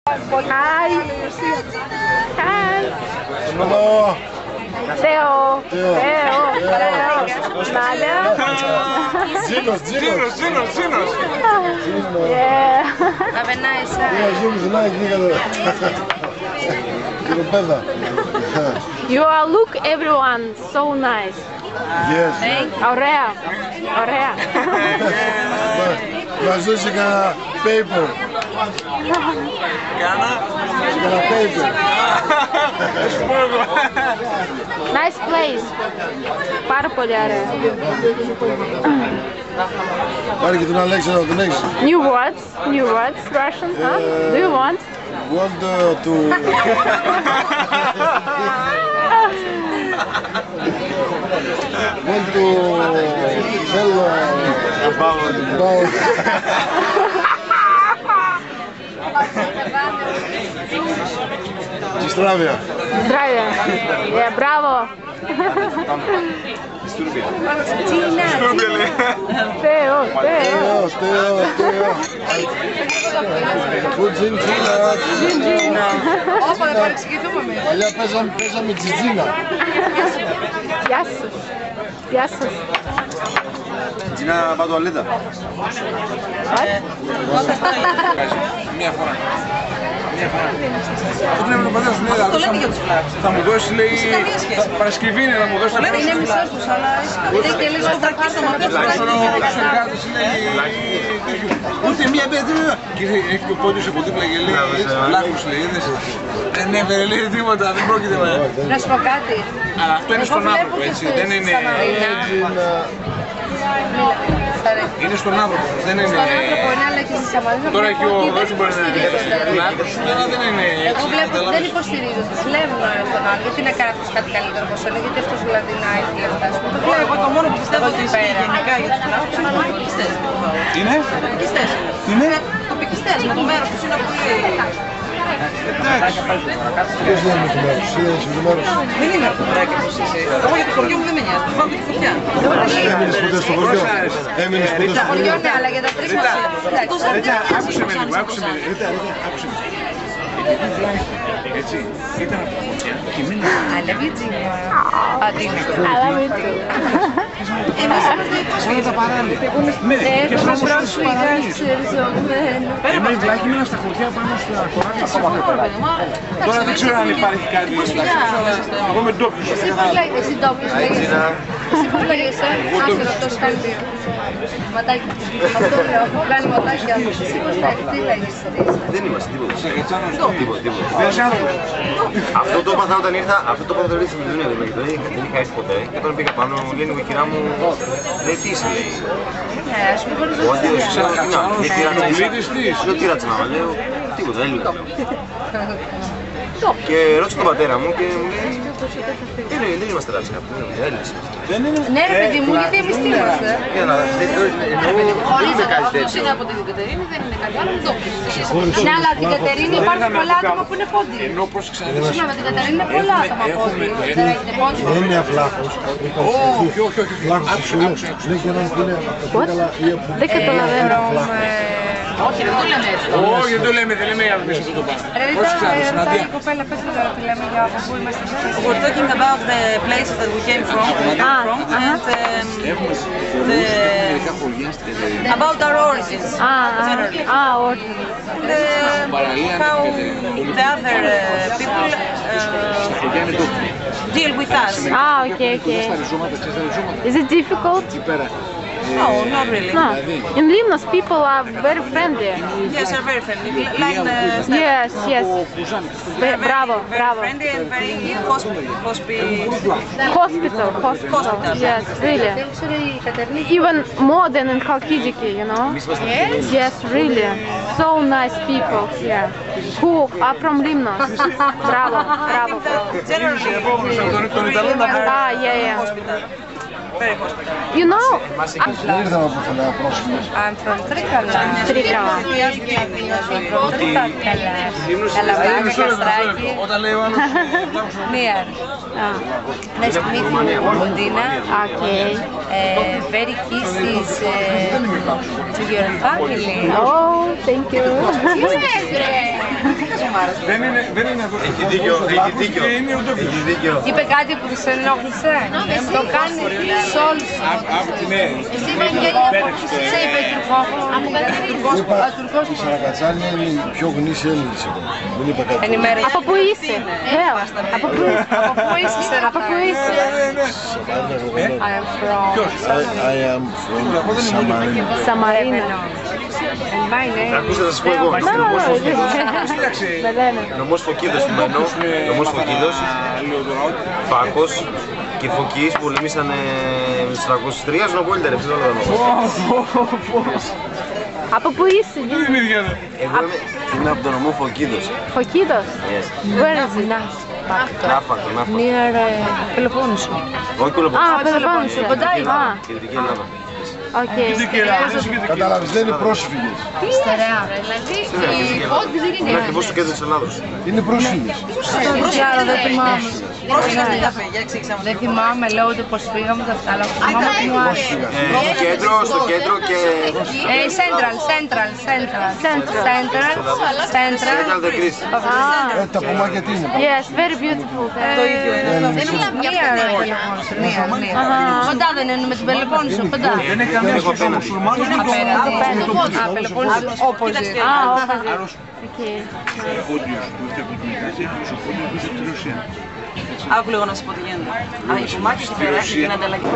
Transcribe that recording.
Hi. Hi. Hello. Theo. Madam. Zinos. Yeah. Have a nice time. You all look everyone so nice. Yes. Ωραία. Να ζήσει κανένα paper. Κανένα paper. Nice place. Πάρα πολύ ωραία. Πάρε και τον Αλέξανδρο, τον έχεις. New words, Russian, huh? Do you want? Want to... Want to tell about... Здравия. Yeah, bravo. Theo. Πού Τζιντζίνα. Όπα, να παρεξηγηθούμε εμείς. Παλιά παίζαμε Τζιντζίνα. Γεια σας. Τζιντζίνα πάω τουαλέτα. Μία φορά. Όταν έμεινε ο πατέρας μου λέει, Το λέμε για τους φλάπους. θα μου δώσει, λέει, Παρασκευή είναι, θα μου δώσει. Είναι μισός τους, αλλά έχει και λίγο στο πρακίστομα. Εργάτης λέει, ούτε μία πέτρια. Και έχει και ο πόντιος από δίπλα και λέει, λάκους λέει, είδες. Δεν έφερε λέει τίποτα, δεν πρόκειται. Να σου πω κάτι. Αλλά αυτό είναι στον άνθρωπο, έτσι, δεν είναι... Είναι στον άνθρωπο, δεν είναι... Στον άνθρωπο είναι, αλλά και στη Σαμαρίνα. Τώρα και ο Ρώσος μπορεί να είναι λάκους, αλλά δεν είναι... Εγώ βλέπω ότι δεν υποστηρίζω, τους βλέπουν τον άλλο. Γιατί να κάνει αυτός κάτι καλύτερο όπως είναι, γιατί αυτός δηλαδή να έχει λεφτά. Εγώ το μόνο που πιστεύω ότι ισχύει γενικά για τους φλάπους είναι οι τοπικιστές. Είναι? Τοπικιστές. Είναι? Τοπικιστές, με το μέρος τους είναι πολύ... Ποιος δεν είναι το μέρος, εσύ δεν είσαι το μέρος. Δεν είναι αυτοκράκι όπως είσαι. Εγώ για το χωριό μου δεν με νοιάζει, πάω με τη φωτιά. Έμεινες ποτέ στο χωριό. Έμεινες ποτέ στο Χωριό χωριό. ναι, αλλά για τα τρεις μας. Άκουσε με λίγο, άκουσε με. Έτσι, ήταν από τη φωτιά και μείνω. I love you too. I love you too. Όλα τα παράλια. Έχουμε πρόσφυγας ριζωμένο. Εμείς βλάχοι μείναν στα χωριά πάνω στα κοράκια της Ευρώπης. Τώρα δεν ξέρω αν υπάρχει κάτι. Εγώ είμαι ντόπιος. Εσύ ντόπιος λέγεσαι. Εσύ πώς λέγεσαι. Άσε ρωτός κάτι. Ματάκι. Αυτό λέω. Βγάλει ματάκια. Εσύ πώς λέγεσαι. Τι λέγεσαι. Δεν είμαστε τίποτα. Σαγετσάνος. Τίποτα. Δεν είσαι άνθρωπος. Αυτό το έπαθα όταν ήρθα, αυτό το έπαθα στην Ιδονία, δηλαδή δεν είχα έρθει ποτέ. Και όταν πήγα πάνω, μου λένε η κυρά μου, λέει τι είσαι, λέει. Ο αντίος είσαι, τι ρατσινάμα, λέω, τίποτα, δεν λέω. Και ρώτησα τον πατέρα μου και μου λέει, δεν είμαστε ράτσι κάποιοι, Έλληνες. Ναι ρε παιδί μου, γιατί εμείς τι είμαστε. Δεν είμαι κάτι τέτοιο. Είναι από την Κατερίνη, δεν είναι κάτι άλλο, ναι, αλλά την Κατερίνη υπάρχουν πολλά άτομα που είναι πόντι. Ενώ πώς ξέρεις. Ναι, με την Κατερίνη είναι πολλά άτομα πόντι. Δεν έχετε πόντι. Δεν είναι αφλάχος. Όχι. Φλάχος ψηλός. Δεν και έναν που είναι Δεν καταλαβαίνω. Όχι, δεν το λέμε έτσι. Όχι, δεν το λέμε, δεν λέμε για πίσω αυτό το πράγμα. Ρε Ρίτα, η κοπέλα, πες μου τώρα τι λέμε για από πού είμαστε. We're talking about the places that we came from, and about our origins. Origins. How the other people deal with us. Okay. Is it difficult? No, not really. No. In Limnos, people are very friendly. Yes, they're very friendly. Like the staff. Yes. Bravo. Friendly and very Hospital. Yes, really. Even more than in Khalkidiki, you know? Yes, really. So nice people here. Who are from Limnos. Bravo. Generally, Yeah. very hospital. You know, Δεν ήρθαμε από πουθενά πρόσφυγες. I'm from Trikala. Καλαβάκα, Καστράκι. Near. Nice to meet you, Mondina. okay. Very kisses to your family. Oh, thank you. Δεν είναι αυτό. Έχει δίκιο, έχει δίκιο. Έχει δίκιο. Είπε κάτι που σε ενόχλησε. Το κάνει σε όλους. Σε είπε Τουρκός. Η Σαρακατσάνη είναι η πιο γνήσια Έλληνες εδώ. Δεν είπα κάτι. Ενημέρωση. Από πού είσαι? Από πού είσαι? Από πού είσαι? Από πού είσαι? I am from I am from Σαμαρίνα. Σαμαρίνα. Ακούστε να σας πω εγώ. Δεν λένε. Νομός Φωκίδος που μένω. Νομός Φωκίδος. Πάκος και Φωκής που πολεμήσανε στους 303. Ζωνοπόλυτα ρε φίλε όλα τα νόμια. Από πού είσαι? Εγώ είμαι από τον νομό Φωκίδος. Φωκίδος? Yes. Where is it? Ναύπακτο, ναύπακτο. near Πελοπόννησο. Όχι Πελοπόννησο. Α, Πελοπόννησο. Κεντρική Ελλάδα. Οκ. Κατάλαβες, δεν είναι πρόσφυγες. Στερεά. Δηλαδή, Είναι ακριβώς στο κέντρο της Ελλάδος. Είναι πρόσφυγες. δεν θυμάμαι. Δεν θυμάμαι, λέω ούτε πως πήγαμε τα αυτά, αλλά θυμάμαι ότι μου άρεσε. Στο κέντρο και... Central. Central the Greece. Τα κομμάτια τι είναι. Yes, very beautiful. Μία. Κοντά δεν είναι με την Πελοπόννησο, κοντά. Δεν έχει καμία σχέση ο μουσουλμάνος με Α, Πελοπόννησο, opposite. Okay. Άκου λίγο να σου πω τι γίνεται. Αν η κομμάτια στην πέρα, την ανταλλαγή.